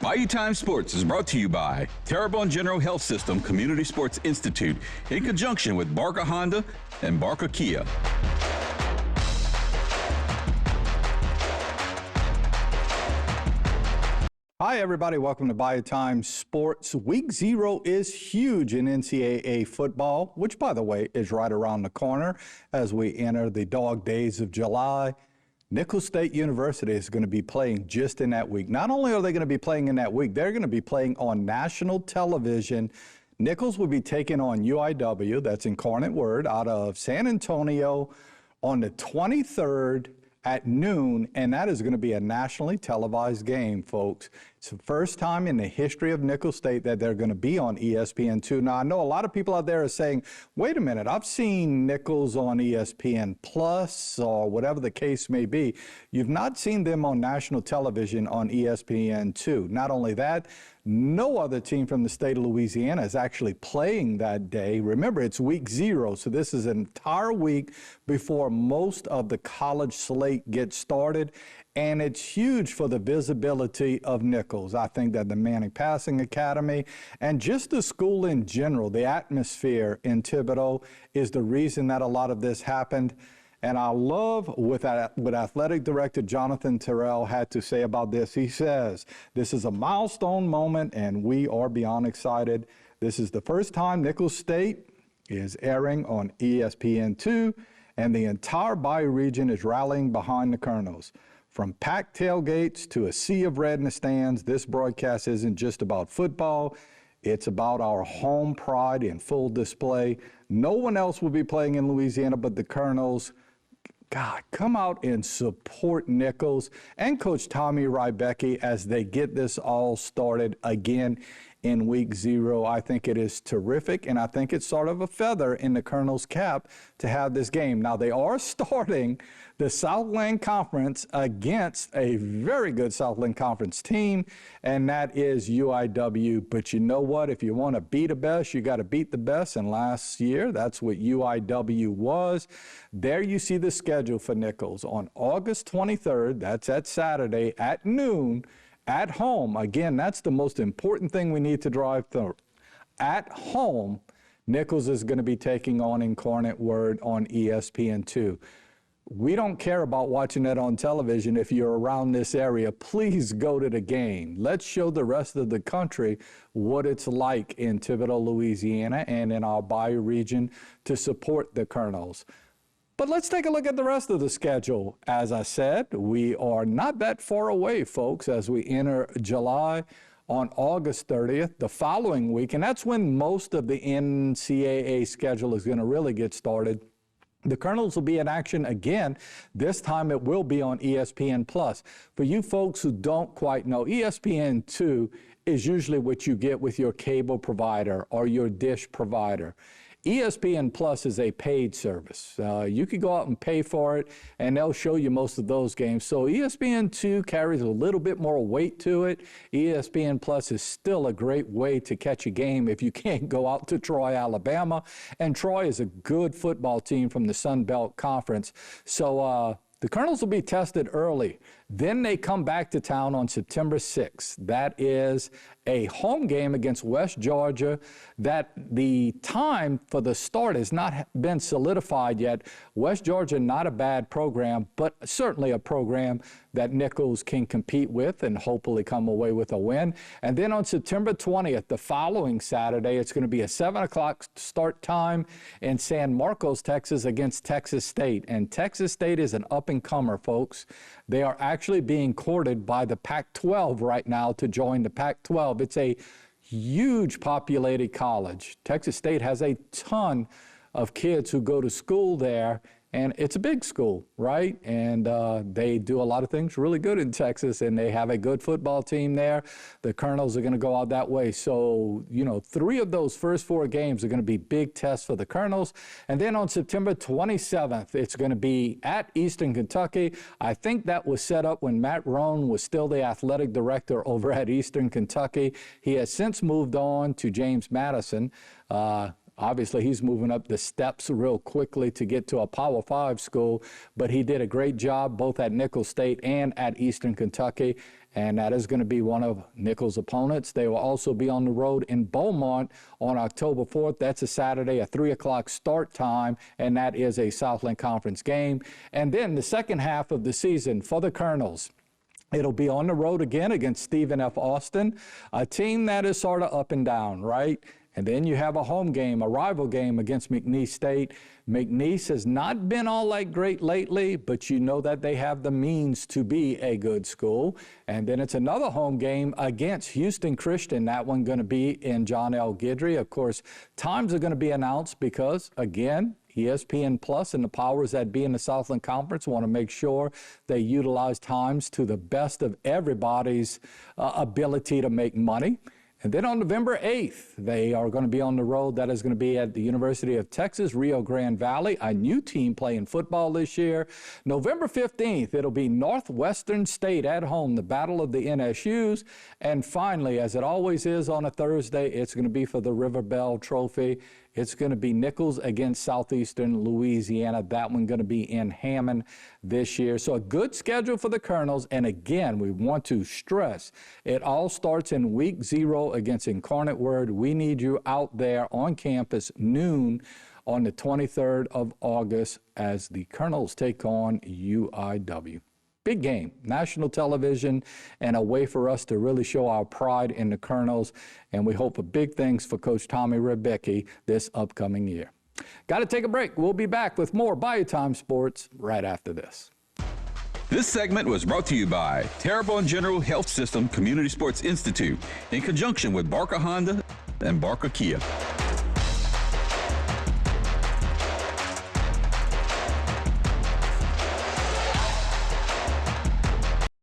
Bayou Time Sports is brought to you by Terrebonne General Health System Community Sports Institute in conjunction with Barker Honda and Barker Kia. Hi, everybody. Welcome to Bayou Time Sports. Week 0 is huge in NCAA football, which, by the way, is right around the corner as we enter the dog days of July. Nicholls State University is going to be playing just in that week. Not only are they going to be playing in that week, they're going to be playing on national television. Nicholls will be taking on UIW, that's Incarnate Word, out of San Antonio on the 23rd at noon, and that is going to be a nationally televised game, folks. It's the first time in the history of Nicholls State that they're going to be on ESPN2. Now, I know a lot of people out there are saying, wait a minute, I've seen Nicholls on ESPN Plus or whatever the case may be. You've not seen them on national television on ESPN2. Not only that, no other team from the state of Louisiana is actually playing that day. Remember, it's week 0, so this is an entire week before most of the college slate gets started, and it's huge for the visibility of Nicholls. I think that the Manning Passing Academy and just the school in general, the atmosphere in Thibodaux is the reason that a lot of this happened. And I love what Athletic Director Jonathan Terrell had to say about this. He says, this is a milestone moment, and we are beyond excited. This is the first time Nicholls State is airing on ESPN2, and the entire Bayou region is rallying behind the Colonels. From packed tailgates to a sea of red in the stands, this broadcast isn't just about football. It's about our home pride in full display. No one else will be playing in Louisiana but the Colonels. God, come out and support Nicholls and Coach Tommy Rybecki as they get this all started again in week 0. I think it is terrific, and I think it's sort of a feather in the Colonels' cap to have this game. Now, they are starting the Southland Conference against a very good Southland Conference team, and that is UIW. But you know what? If you want to beat the best, you got to beat the best. And last year, that's what UIW was. There you see the schedule for Nicholls. On August 23rd, that's at Saturday at noon, at home. Again, that's the most important thing we need to drive through. At home, Nicholls is going to be taking on Incarnate Word on ESPN2. We don't care about watching it on television. If you're around this area, please go to the game. Let's show the rest of the country what it's like in Thibodaux, Louisiana, and in our Bayou region to support the Colonels. But let's take a look at the rest of the schedule. As I said, we are not that far away, folks, as we enter July on August 30th, the following week, and that's when most of the NCAA schedule is going to really get started. The Colonels will be in action again. This time it will be on ESPN+. For you folks who don't quite know, ESPN2 is usually what you get with your cable provider or your dish provider. ESPN Plus is a paid service. You can go out and pay for it, and they'll show you most of those games. So ESPN2 carries a little bit more weight to it. ESPN Plus is still a great way to catch a game if you can't go out to Troy, Alabama. And Troy is a good football team from the Sun Belt Conference. So the Colonels will be tested early. Then they come back to town on September 6th. That is a home game against West Georgia. That the time for the start has not been solidified yet. West Georgia, not a bad program, but certainly a program that Nicholls can compete with and hopefully come away with a win. And then on September 20th, the following Saturday, it's going to be a 7 o'clock start time in San Marcos, Texas, against Texas State. And Texas State is an up-and-comer, folks. They are actually being courted by the Pac-12 right now to join the Pac-12. It's a huge populated college. Texas State has a ton of kids who go to school there, and it's a big school, right? And they do a lot of things really good in Texas, and they have a good football team there. The Colonels are going to go out that way. So, you know, 3 of those first 4 games are going to be big tests for the Colonels. And then on September 27th, it's going to be at Eastern Kentucky. I think that was set up when Matt Rohn was still the athletic director over at Eastern Kentucky. He has since moved on to James Madison. Obviously, he's moving up the steps real quickly to get to a Power 5 school, but he did a great job both at Nicholls State and at Eastern Kentucky, and that is going to be one of Nicholls' opponents. They will also be on the road in Beaumont on October 4th. That's a Saturday, a 3 o'clock start time, and that is a Southland Conference game. And then the second half of the season for the Colonels, it'll be on the road again against Stephen F. Austin, a team that is sort of up and down, right? And then you have a home game, a rival game against McNeese State. McNeese has not been all that great lately, but you know that they have the means to be a good school. And then it's another home game against Houston Christian. That one going to be in John L. Guidry. Of course, times are going to be announced because, again, ESPN Plus and the powers that be in the Southland Conference want to make sure they utilize times to the best of everybody's ability to make money. And then on November 8th, they are going to be on the road. That is going to be at the University of Texas, Rio Grande Valley, a new team playing football this year. November 15th, it'll be Northwestern State at home, the battle of the NSUs. And finally, as it always is on a Thursday, it's going to be for the River Bell Trophy. It's going to be Nicholls against Southeastern Louisiana. That one going to be in Hammond this year. So a good schedule for the Colonels. And again, we want to stress, it all starts in week 0 against Incarnate Word. We need you out there on campus noon on the 23rd of August as the Colonels take on UIW. Big game, national television, and a way for us to really show our pride in the Colonels. And we hope for big things for Coach Tommy Rebecki this upcoming year. Got to take a break. We'll be back with more Bayou Time Sports right after this. This segment was brought to you by Terrebonne General Health System Community Sports Institute in conjunction with Barker Honda and Barker Kia.